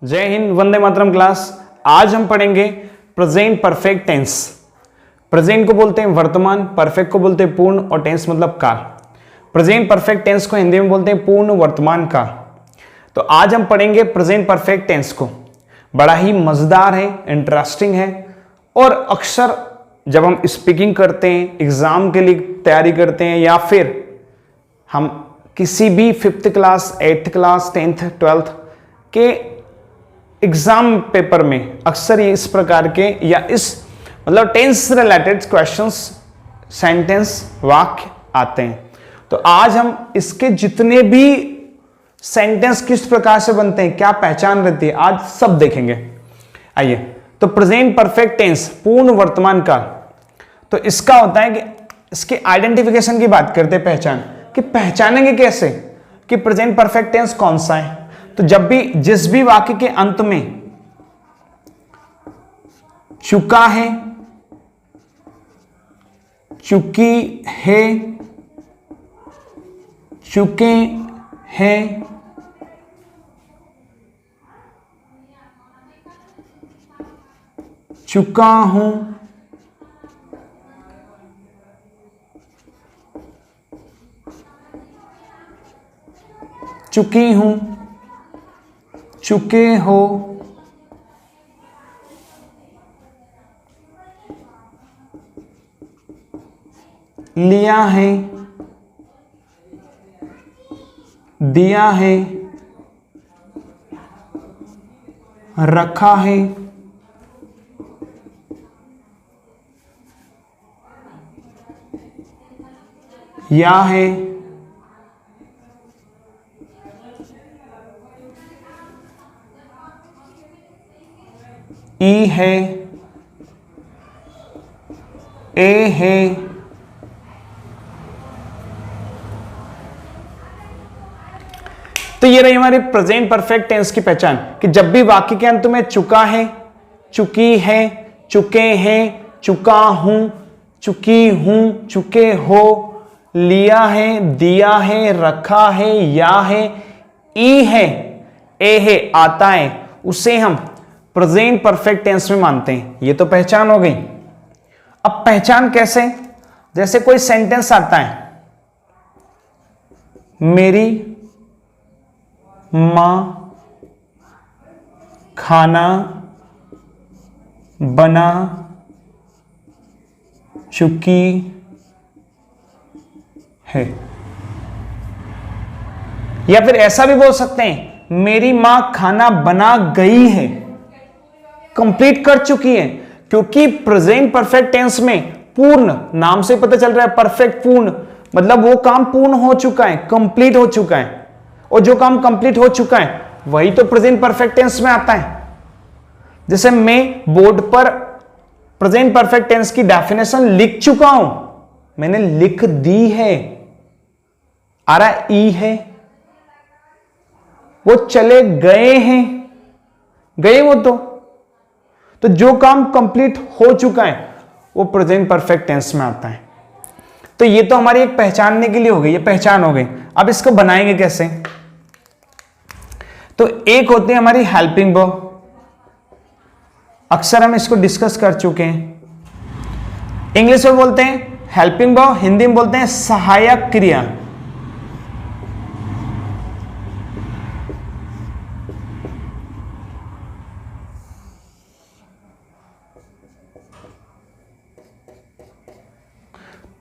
जय हिंद, वंदे मातरम क्लास। आज हम पढ़ेंगे प्रेजेंट परफेक्ट टेंस। प्रेजेंट को बोलते हैं वर्तमान, परफेक्ट को बोलते हैं पूर्ण और टेंस मतलब काल। प्रेजेंट परफेक्ट टेंस को हिंदी में बोलते हैं पूर्ण वर्तमान काल। तो आज हम पढ़ेंगे प्रेजेंट परफेक्ट टेंस को। बड़ा ही मजेदार है, इंटरेस्टिंग है और अक्सर जब हम स्पीकिंग करते हैं, एग्जाम के लिए तैयारी करते हैं या फिर हम किसी भी 5th class, 8th class, 10th, 12th के एग्जाम पेपर में अक्सर ये इस प्रकार के या इस मतलब टेंस रिलेटेड क्वेश्चंस, सेंटेंस, वाक्य आते हैं। तो आज हम इसके जितने भी सेंटेंस किस प्रकार से बनते हैं, क्या पहचान रहती है, आज सब देखेंगे। आइए, तो प्रेजेंट परफेक्ट टेंस पूर्ण वर्तमान काल, तो इसका होता है कि इसके आइडेंटिफिकेशन की बात करते हैं, पहचान कि पहचानेंगे कैसे कि प्रेजेंट परफेक्ट टेंस कौन सा है। तो जब भी जिस भी वाक्य के अंत में चुका है, चुकी है, चुके हैं, चुका हूं, चुकी हूं, चुके हो, लिया है, दिया है, रखा है, या है, ई है, ए है, तो ये रही हमारी प्रेजेंट परफेक्ट टेंस की पहचान कि जब भी वाक्य के अंत में चुका है, चुकी है, चुके हैं, चुका हूं, चुकी हूं, चुके हो, लिया है, दिया है, रखा है, या है, ई है, ए है, आता है, उसे हम प्रेजेंट परफेक्ट टेंस में मानते हैं। ये तो पहचान हो गई। अब पहचान कैसे, जैसे कोई सेंटेंस आता है, मेरी मां खाना बना चुकी है, या फिर ऐसा भी बोल सकते हैं मेरी मां खाना बना गई है, कंप्लीट कर चुकी है। क्योंकि प्रेजेंट परफेक्ट टेंस में पूर्ण, नाम से पता चल रहा है परफेक्ट, पूर्ण मतलब वो काम पूर्ण हो चुका है, कंप्लीट हो चुका है, और जो काम कंप्लीट हो चुका है वही तो प्रेजेंट परफेक्ट टेंस में आता है। जैसे मैं बोर्ड पर प्रेजेंट परफेक्ट टेंस की डेफिनेशन लिख चुका हूं, मैंने लिख दी है, आ रहा ई है, वो चले गए हैं, गए वो तो जो काम कंप्लीट हो चुका है वो प्रेजेंट परफेक्ट टेंस में आता है। तो ये तो हमारी एक पहचानने के लिए हो गई, ये पहचान हो गई। अब इसको बनाएंगे कैसे, तो एक होती है हमारी हेल्पिंग वर्ब, अक्सर हम इसको डिस्कस कर चुके हैं। इंग्लिश में बोलते हैं हेल्पिंग वर्ब, हिंदी में बोलते हैं सहायक क्रिया।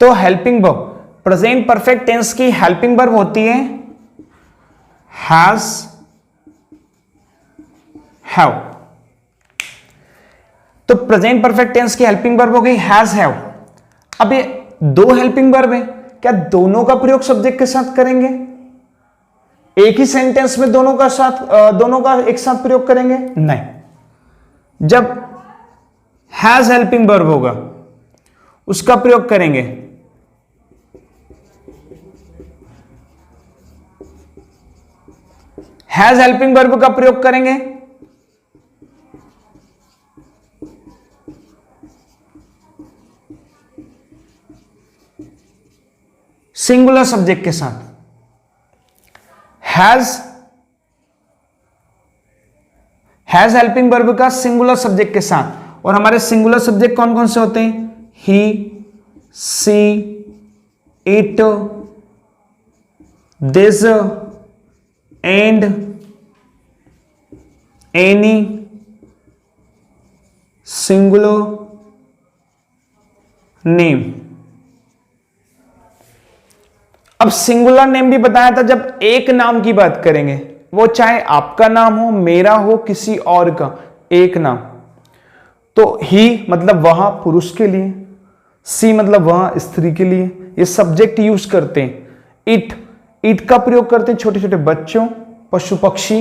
तो helping verb, present perfect tense की हेल्पिंग वर्ब होती है हैज, हैव। तो प्रेजेंट परफेक्ट टेंस की हेल्पिंग वर्ब हो गई हैज, हैव। अब ये दो हेल्पिंग वर्ब है, क्या दोनों का प्रयोग सब्जेक्ट के साथ करेंगे? एक ही सेंटेंस में दोनों का एक साथ प्रयोग करेंगे? नहीं। जब हैज हेल्पिंग वर्ब होगा उसका प्रयोग करेंगे हैज हेल्पिंग वर्ब का प्रयोग करेंगे सिंगुलर सब्जेक्ट के साथ। हैज हैज हेल्पिंग वर्ब का सिंगुलर सब्जेक्ट के साथ। और हमारे सिंगुलर सब्जेक्ट कौन कौन से होते हैं? He, she, it, this and any singular name. अब सिंगुलर नेम भी बताया था जब एक नाम की बात करेंगे, वो चाहे आपका नाम हो, मेरा हो, किसी और का, एक नाम। तो ही मतलब वह पुरुष के लिए, सी मतलब वह स्त्री के लिए, ये सब्जेक्ट यूज करते हैं। इट का प्रयोग करते हैं छोटे छोटे बच्चों, पशु पक्षी,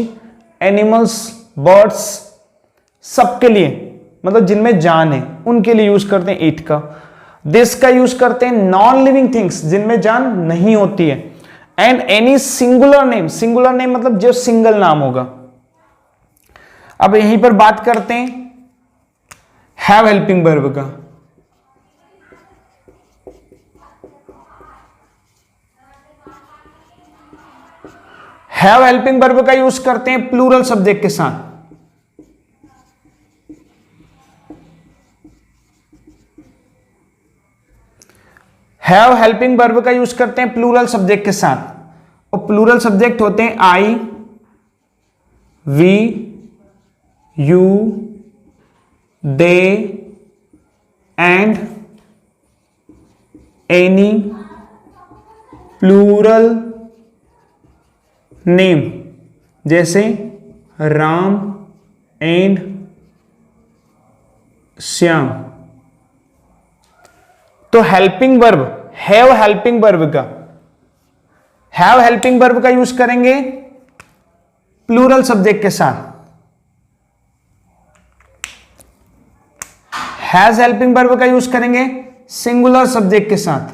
एनिमल्स, बर्ड्स, सबके लिए, मतलब जिनमें जान है उनके लिए यूज करते हैं इट का। दिस का यूज करते हैं नॉन लिविंग थिंग्स, जिनमें जान नहीं होती है। And any singular name, singular name मतलब जो सिंगल नाम होगा। अब यहीं पर बात करते हैं हैव हेल्पिंग वर्ब का। हैव हेल्पिंग वर्ब का यूज करते हैं प्लूरल सब्जेक्ट के साथ। हैव हेल्पिंग वर्ब का यूज करते हैं प्लूरल सब्जेक्ट के साथ। और प्लूरल सब्जेक्ट होते हैं I, we, you, they and any plural name, जैसे राम एंड श्याम। तो helping verb, have helping verb का, हैव हेल्पिंग वर्ब का यूज करेंगे प्लूरल सब्जेक्ट के साथ। हैज हेल्पिंग वर्ब का यूज करेंगे सिंगुलर सब्जेक्ट के साथ।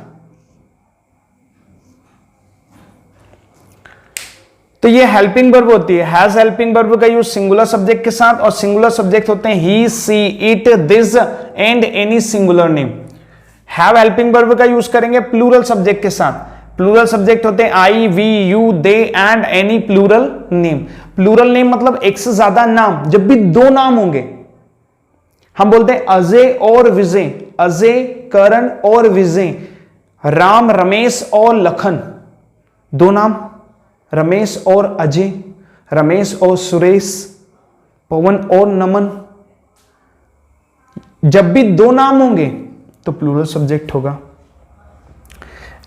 तो ये हेल्पिंग वर्ब होती है। हैज हेल्पिंग वर्ब का यूज सिंगुलर सब्जेक्ट के साथ, और सिंगुलर सब्जेक्ट होते हैं he, she, it, this and any singular name. Have helping verb का यूज करेंगे प्लूरल सब्जेक्ट के साथ। प्लूरल सब्जेक्ट होते हैं I, we, you, they and any plural name. Plural name मतलब एक से ज्यादा नाम। जब भी दो नाम होंगे, हम बोलते हैं अजय और विजय, अजय, करण और विजय, राम, रमेश और लखन, दो नाम, रमेश और अजय, रमेश और सुरेश, पवन और नमन। जब भी दो नाम होंगे तो प्लूरल सब्जेक्ट होगा।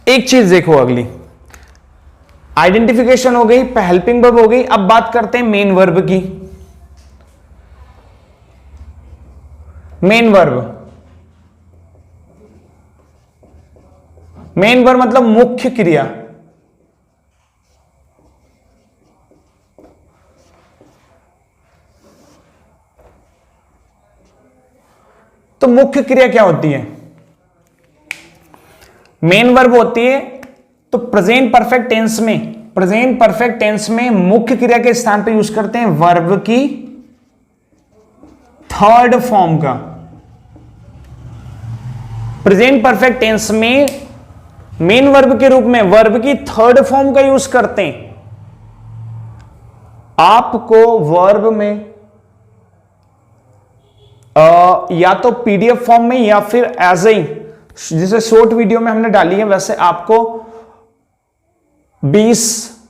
एक चीज देखो, अगली आइडेंटिफिकेशन हो गई, हेल्पिंग वर्ब हो गई। अब बात करते हैं मेन वर्ब की। मेन वर्ब, मेन वर्ब मतलब मुख्य क्रिया। तो मुख्य क्रिया क्या होती है? मेन वर्ब होती है, तो प्रेजेंट परफेक्ट टेंस में, प्रेजेंट परफेक्ट टेंस में मुख्य क्रिया के स्थान पर यूज करते हैं वर्ब की थर्ड फॉर्म का। प्रेजेंट परफेक्ट टेंस में मेन वर्ब के रूप में वर्ब की थर्ड फॉर्म का यूज करते हैं। आपको वर्ब में या तो पीडीएफ फॉर्म में या फिर एज ए, जैसे शॉर्ट वीडियो में हमने डाली है, वैसे आपको 20,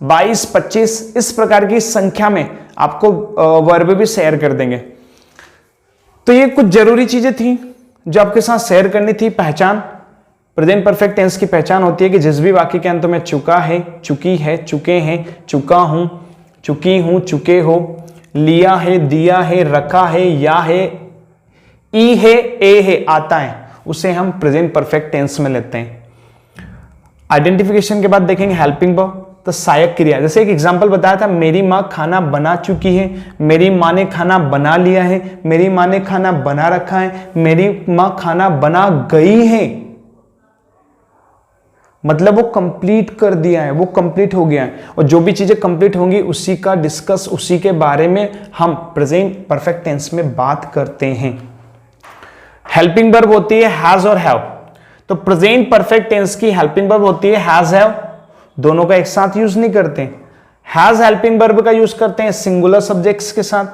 22, 25 इस प्रकार की संख्या में आपको वर्ब भी शेयर कर देंगे। तो ये कुछ जरूरी चीजें थी जो आपके साथ शेयर करनी थी। पहचान, प्रेजेंट परफेक्ट टेंस की पहचान होती है कि जिस भी वाक्य के अंत में चुका है, चुकी है, चुके हैं, चुका हूं, चुकी हूं, चुके हो, लिया है, दिया है, रखा है, या है, ई है, ए है, आता है, उसे हम प्रेजेंट परफेक्ट टेंस में लेते हैं। आइडेंटिफिकेशन के बाद देखेंगे हेल्पिंग वर्ब, तो सहायक क्रिया। जैसे एक एग्जांपल बताया था, मेरी मां खाना बना चुकी है, मेरी मां ने खाना बना लिया है, मेरी मां ने खाना बना रखा है, मेरी मां खाना बना गई है। मतलब वो कंप्लीट कर दिया है, वो कंप्लीट हो गया है। और जो भी चीजें कंप्लीट होंगी उसी का डिस्कस, उसी के बारे में हम प्रेजेंट परफेक्ट टेंस में बात करते हैं। हेल्पिंग वर्ब होती है हैज और हैव। तो प्रेजेंट परफेक्ट टेंस की हेल्पिंग वर्ब होती है हैज, हैव, दोनों का एक साथ यूज नहीं करते। हैज हेल्पिंग वर्ब का यूज करते हैं सिंगुलर सब्जेक्ट्स के साथ,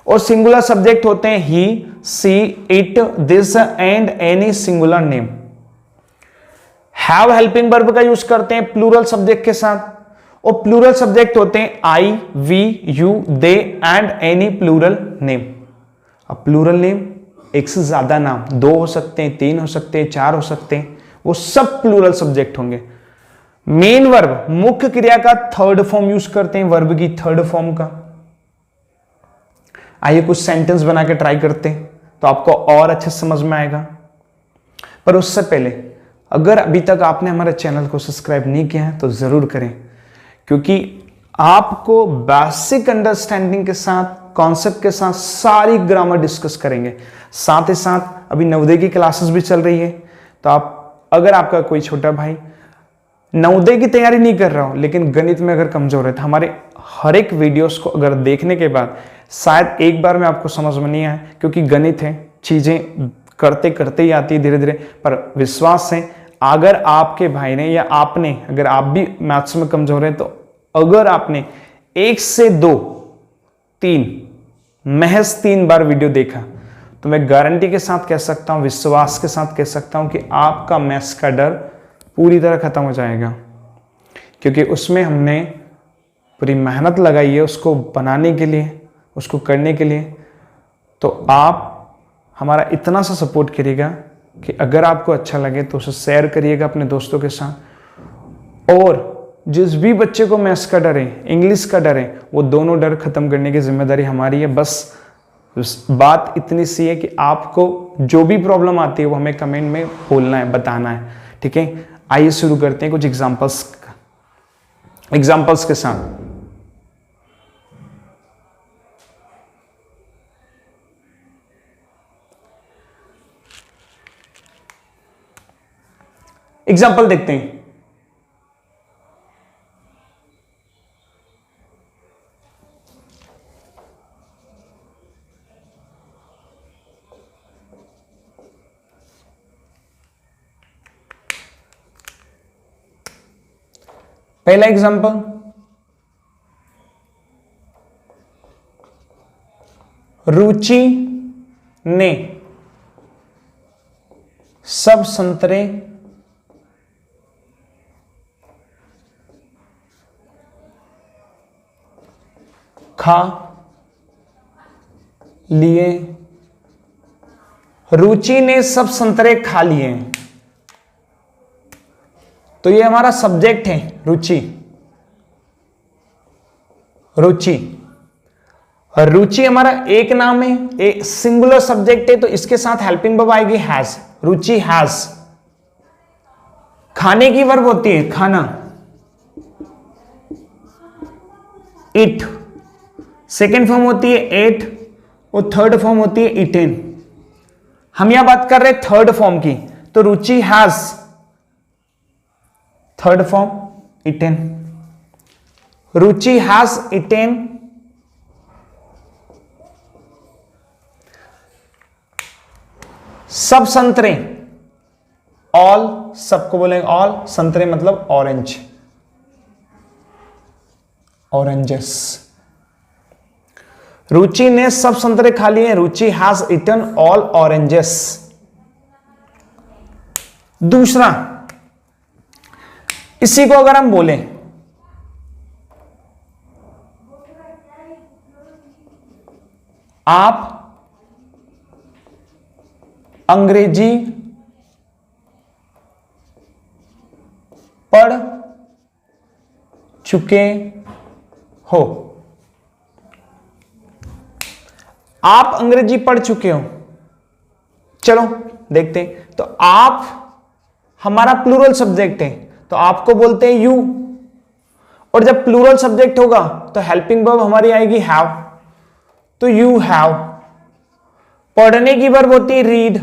और सिंगुलर सब्जेक्ट होते हैं he, she, it, this and any singular name. Have helping verb का यूज करते हैं प्लूरल सब्जेक्ट के साथ, और प्लूरल सब्जेक्ट होते हैं I, we, you, they and any plural name. अब प्लूरल नेम एक से ज्यादा नाम, 2 हो सकते हैं, 3 हो सकते हैं, 4 हो सकते हैं, वो सब प्लूरल सब्जेक्ट होंगे। मेन वर्ब मुख्य क्रिया का थर्ड फॉर्म यूज करते हैं, वर्ब की थर्ड फॉर्म का। आइए कुछ सेंटेंस बना के ट्राई करते हैं तो आपको और अच्छे समझ में आएगा। पर उससे पहले अगर अभी तक आपने हमारे चैनल को सब्सक्राइब नहीं किया है तो जरूर करें, क्योंकि आपको बेसिक अंडरस्टैंडिंग के साथ, कॉन्सेप्ट के साथ सारी ग्रामर डिस्कस करेंगे। साथ ही साथ अभी नवोदय की क्लासेस भी चल रही है, तो आप अगर आपका कोई छोटा भाई नवोदय की तैयारी नहीं कर रहा हो लेकिन गणित में अगर कमजोर है, तो हमारे हर एक वीडियोस को अगर देखने के बाद शायद एक बार में आपको समझ में नहीं आए, क्योंकि गणित है, चीजें करते करते ही आती है धीरे धीरे। पर विश्वास है अगर आपके भाई ने या आपने, अगर आप भी मैथ्स में कमजोर हैं, तो अगर आपने 1 से 2, 3, महज 3 बार वीडियो देखा तो मैं गारंटी के साथ कह सकता हूं, विश्वास के साथ कह सकता हूं कि आपका मैथ्स का डर पूरी तरह खत्म हो जाएगा, क्योंकि उसमें हमने पूरी मेहनत लगाई है उसको बनाने के लिए, उसको करने के लिए। तो आप हमारा इतना सा सपोर्ट करिएगा कि अगर आपको अच्छा लगे तो उसे शेयर करिएगा अपने दोस्तों के साथ। और जिस भी बच्चे को मैथ्स का डर है, इंग्लिश का डर है, वो दोनों डर खत्म करने की जिम्मेदारी हमारी है। बस बात इतनी सी है कि आपको जो भी प्रॉब्लम आती है वो हमें कमेंट में बोलना है, बताना है, ठीक है। आइए शुरू करते हैं कुछ एग्जाम्पल्स के साथ। एग्जाम्पल देखते हैं। पहला एग्जाम्पल, रुचि ने सब संतरे खा लिए। रुचि ने सब संतरे खा लिए, तो ये हमारा सब्जेक्ट है रुचि। रुचि, रुचि हमारा एक नाम है, एक सिंगुलर सब्जेक्ट है, तो इसके साथ हेल्पिंग वर्ब आएगी हैज। Ruchi has. खाने की वर्ब होती है खाना, इट। सेकेंड फॉर्म होती है एट, और थर्ड फॉर्म होती है इटेन। हम यहां बात कर रहे हैं थर्ड फॉर्म की, तो Ruchi has third form eaten. Ruchi has eaten सब संतरे। ऑल, सबको बोलेंगे ऑल। संतरे मतलब ऑरेंज, ऑरेंजेस। रुचि ने सब संतरे खा लिए, रुचि हैज इटन ऑल ऑरेंजेस। दूसरा, इसी को अगर हम बोलें आप अंग्रेजी पढ़ चुके हो। आप अंग्रेजी पढ़ चुके हो, चलो देखते हैं। तो आप हमारा प्लूरल सब्जेक्ट है, तो आपको बोलते हैं यू, और जब प्लूरल सब्जेक्ट होगा तो हेल्पिंग वर्ब हमारी आएगी हैव, तो यू हैव। पढ़ने की वर्ब होती है रीड।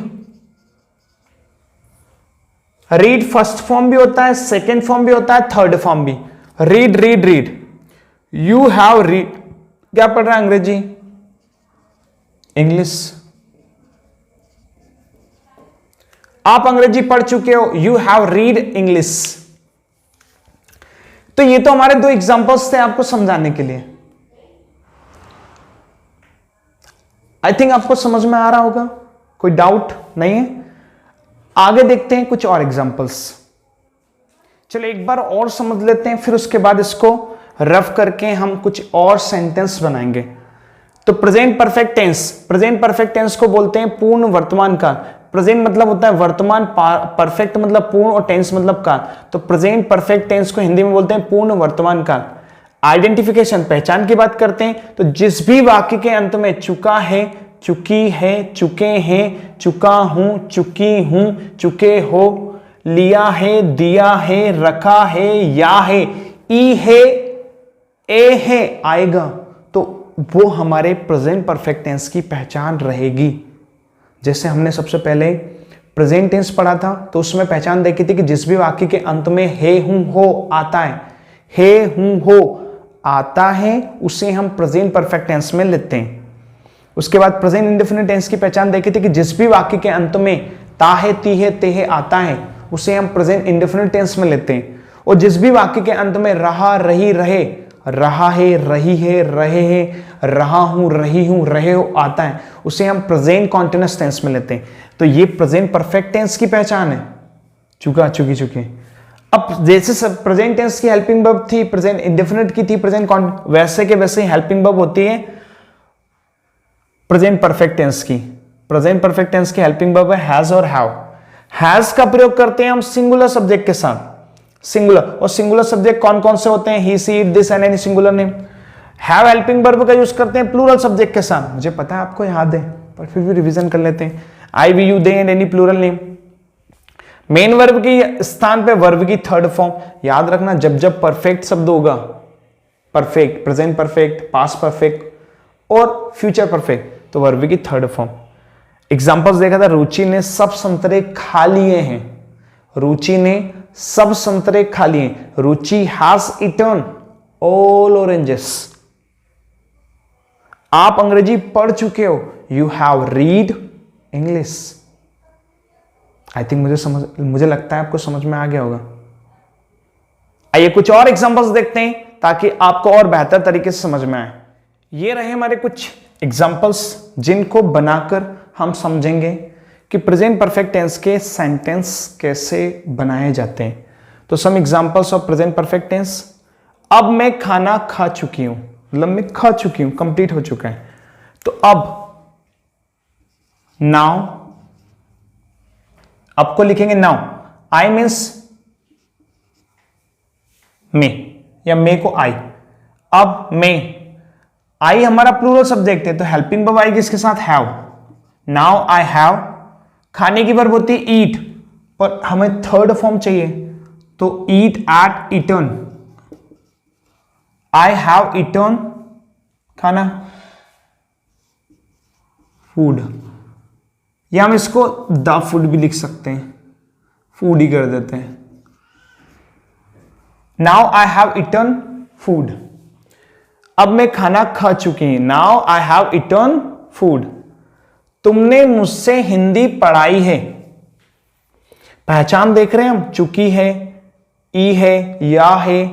रीड फर्स्ट फॉर्म भी होता है, सेकेंड फॉर्म भी होता है, थर्ड फॉर्म भी। Read read read, you have read. क्या पढ़ रहा है? अंग्रेजी, इंग्लिश। आप अंग्रेजी पढ़ चुके हो, यू हैव रीड इंग्लिश। तो ये तो हमारे 2 एग्जांपल्स थे आपको समझाने के लिए। आई थिंक आपको समझ में आ रहा होगा, कोई डाउट नहीं है। आगे देखते हैं कुछ और एग्जांपल्स। चलो एक बार और समझ लेते हैं, फिर उसके बाद इसको रफ करके हम कुछ और सेंटेंस बनाएंगे। तो present perfect tense, present perfect tense को बोलते हैं पूर्ण वर्तमान काल। प्रेजेंट मतलब होता है वर्तमान, परफेक्ट मतलब पूर्ण और टेंस मतलब काल। तो प्रेजेंट परफेक्ट टेंस को हिंदी में बोलते हैं पूर्ण वर्तमान काल। आइडेंटिफिकेशन, पहचान की बात करते हैं तो जिस भी वाक्य के अंत में चुका है, चुकी है, चुके हैं, चुका हूं, चुकी हूं, चुके हो, लिया है, दिया है, रखा है, या है, ई है, ए है आएगा, तो वो हमारे प्रेजेंट परफेक्ट टेंस की पहचान रहेगी। जैसे हमने सबसे पहले प्रेजेंट टेंस पढ़ा था तो उसमें पहचान देखी थी कि जिस भी वाक्य के अंत में हे हूं हो आता है, हे हूं हो आता है, उसे हम प्रेजेंट परफेक्ट टेंस में लेते हैं। उसके बाद प्रेजेंट इंडेफिनिट टेंस की पहचान देखी थी कि जिस भी वाक्य के अंत में ता है, ती है, ते है आता है, उसे हम प्रेजेंट इंडेफिनिट टेंस में लेते हैं। और जिस भी वाक्य के अंत में रहा, रही, रहे, रहा है, रही है, रहे हैं, रहा हूं, रही हूं, रहे हो आता है, उसे हम प्रेजेंट कॉन्टिन्यूअस टेंस में लेते हैं। तो ये प्रेजेंट परफेक्ट टेंस की पहचान है, चुका, चुकी, चुके। अब जैसे प्रेजेंट टेंस की हेल्पिंग वर्ब थी, प्रेजेंट इंडेफिनिट की थी प्रेजेंट, वैसे के वैसे हेल्पिंग वर्ब होती है प्रेजेंट परफेक्ट टेंस की। प्रेजेंट परफेक्ट टेंस की हेल्पिंग वर्ब है हैज और हैव। हैज का प्रयोग करते हैं हम सिंगुलर सब्जेक्ट के साथ, सिंगुलर, और सिंगुलर सब्जेक्ट कौन कौन से होते हैं, he, she, it, this and any singular name. Have helping verb का यूज करते हैं प्लूरल सब्जेक्ट के साथ। मुझे पता है आपको याद है, पर फिर भी रिवीजन कर लेते हैं। I, we, you, they and any plural name. Main verb की स्थान पे वर्ब की थर्ड फॉर्म। याद रखना, जब जब परफेक्ट शब्द होगा, perfect, present perfect, past perfect और फ्यूचर परफेक्ट, तो वर्ब की थर्ड फॉर्म। एग्जांपल्स देखा था, रुचि ने सब संतरे खा लिए हैं। रुचि ने सब संतरे खा लिए। रुचि हैज ईटन ऑल ऑरेंजेस। आप अंग्रेजी पढ़ चुके हो, you have read English. I think मुझे लगता है आपको समझ में आ गया होगा। आइए कुछ और एग्जांपल्स देखते हैं ताकि आपको और बेहतर तरीके से समझ में आए। ये रहे हमारे कुछ एग्जांपल्स जिनको बनाकर हम समझेंगे कि प्रेजेंट परफेक्ट टेंस के सेंटेंस कैसे बनाए जाते हैं। तो some examples of present perfect tense. अब मैं खाना खा चुकी हूं, मतलब मैं खा चुकी हूं, कंप्लीट हो चुका है। तो अब, नाउ, अब को लिखेंगे नाउ। आई मीन्स मे, या मे को आई। अब मैं, आई हमारा प्लूरल सब्जेक्ट है तो हेल्पिंग वर्ब आएगी इसके साथ हैव। Now I have. खाने की वर्ब होती है ईट, पर हमें थर्ड फॉर्म चाहिए तो eat, ate, eaten. I have eaten खाना, फूड, या हम इसको द फूड भी लिख सकते हैं, फूड ही कर देते हैं। Now I have eaten food. अब मैं खाना खा चुकी हूं। Now I have eaten food. तुमने मुझसे हिंदी पढ़ाई है। पहचान देख रहे हैं हम, चुकी है, ई है, या है।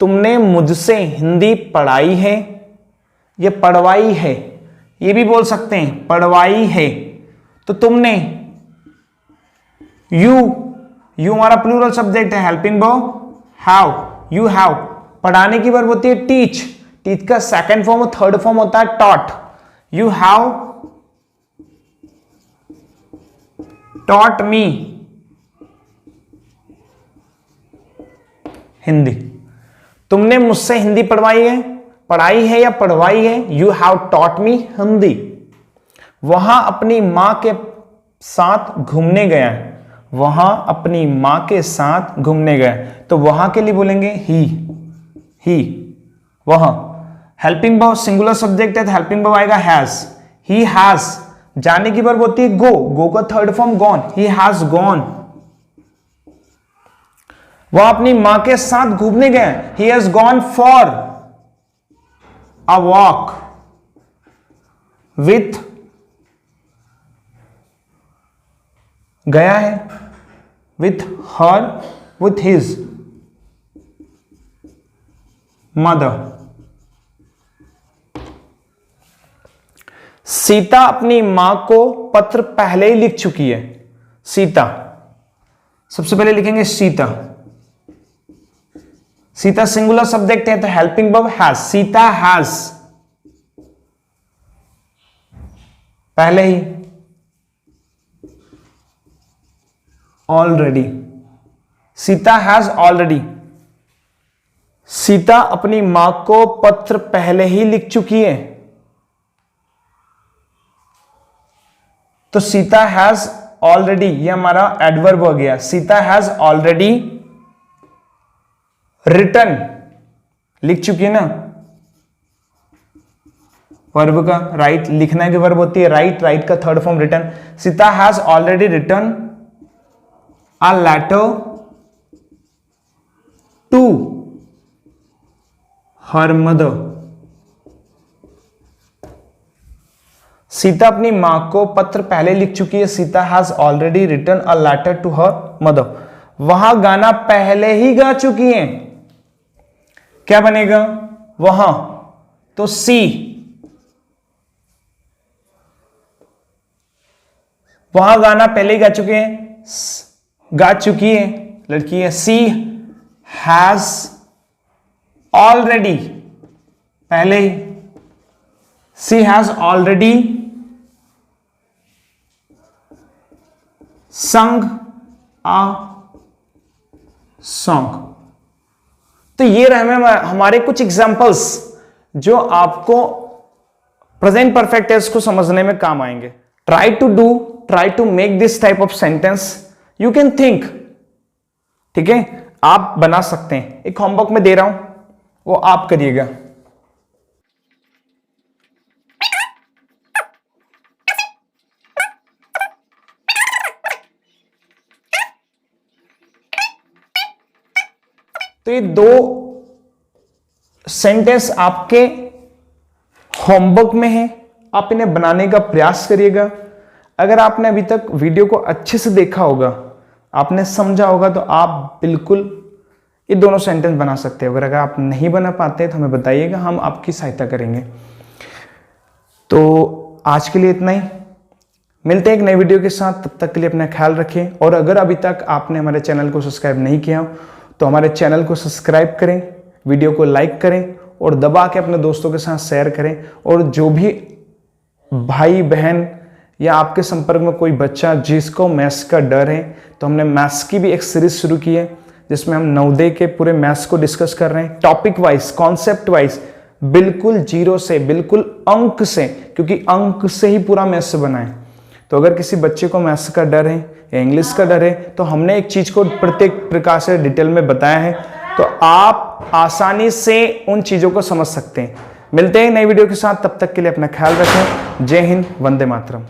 तुमने मुझसे हिंदी पढ़ाई है, ये पढ़वाई है, ये भी बोल सकते हैं पढ़वाई है। तो तुमने, यू हमारा प्लूरल सब्जेक्ट है, helping verb have, you have. पढ़ाने की वर्ब होती है टीच, टीच का सेकंड फॉर्म और थर्ड फॉर्म होता है taught. You have taught me Hindi. तुमने मुझसे हिंदी पढ़ाई है या पढ़वाई है, you have taught me Hindi. वहां अपनी मां के साथ घूमने गया है, वहां अपनी मां के साथ घूमने गया, तो वहां के लिए बोलेंगे ही, वहां। हेल्पिंग वर्ब सिंगुलर सब्जेक्ट है तो हेल्पिंग वर्ब आएगा हैज, ही हैज। जाने की वर्ब होती है गो का third form gone, he has gone. वह अपनी मां के साथ घूमने गए, he has gone for a walk with, गया है with her, with his mother. Sita अपनी मां को पत्र पहले ही लिख चुकी है। सीता, सबसे पहले लिखेंगे सीता। सीता सिंगुलर सब्जेक्ट है तो helping verb has. Sita has, पहले ही, already. Sita has already, Sita अपनी मां को पत्र पहले ही लिख चुकी है। तो सीता हैज ऑलरेडी, ये हमारा एडवर्ब हो गया। सीता हैज ऑलरेडी रिटन, लिख चुकी है ना, वर्ब का राइट, लिखना की वर्ब होती है राइट, राइट का third form written. Sita has already written a letter to her mother. Sita अपनी मां को पत्र पहले लिख चुकी है। Sita has already written a letter to her mother. वहां गाना पहले ही गा चुकी है। क्या बनेगा वहां? तो सी, वहां गाना पहले ही गा चुके हैं, गा चुकी है, लड़की है। सी हैज ऑलरेडी, पहले ही, सी हैज ऑलरेडी संग आ सॉन्ग। तो ये रहे हमारे कुछ एग्जांपल्स जो आपको प्रेजेंट परफेक्ट टेंस को समझने में काम आएंगे। Try to make this type of sentence, you can think, ठीक है, आप बना सकते हैं। एक होमवर्क में दे रहा हूं, वो आप करिएगा। तो ये 2 सेंटेंस आपके होमवर्क में है, आप इन्हें बनाने का प्रयास करिएगा। अगर आपने अभी तक वीडियो को अच्छे से देखा होगा, आपने समझा होगा, तो आप बिल्कुल ये दोनों सेंटेंस बना सकते हो। अगर आप नहीं बना पाते तो हमें बताइएगा, हम आपकी सहायता करेंगे। तो आज के लिए इतना ही, मिलते हैं एक नई वीडियो के साथ। तब तक के लिए अपना ख्याल रखें। और अगर अभी तक आपने हमारे चैनल को सब्सक्राइब नहीं किया तो हमारे चैनल को सब्सक्राइब करें, वीडियो को लाइक करें और दबा के अपने दोस्तों के साथ शेयर करें। और जो भी भाई बहन या आपके संपर्क में कोई बच्चा जिसको मैथ्स का डर है, तो हमने मैथ्स की भी एक सीरीज शुरू की है जिसमें हम नवोदय के पूरे मैथ्स को डिस्कस कर रहे हैं, टॉपिक वाइज, कॉन्सेप्ट वाइज, बिल्कुल जीरो से, बिल्कुल अंक से, क्योंकि अंक से ही पूरा मैथ्स बना है। तो अगर किसी बच्चे को मैथ्स का डर है या इंग्लिश का डर है, तो हमने एक चीज को प्रत्येक प्रकार से डिटेल में बताया है, तो आप आसानी से उन चीजों को समझ सकते हैं। मिलते हैं नई वीडियो के साथ, तब तक के लिए अपना ख्याल रखें। जय हिंद, वंदे मातरम।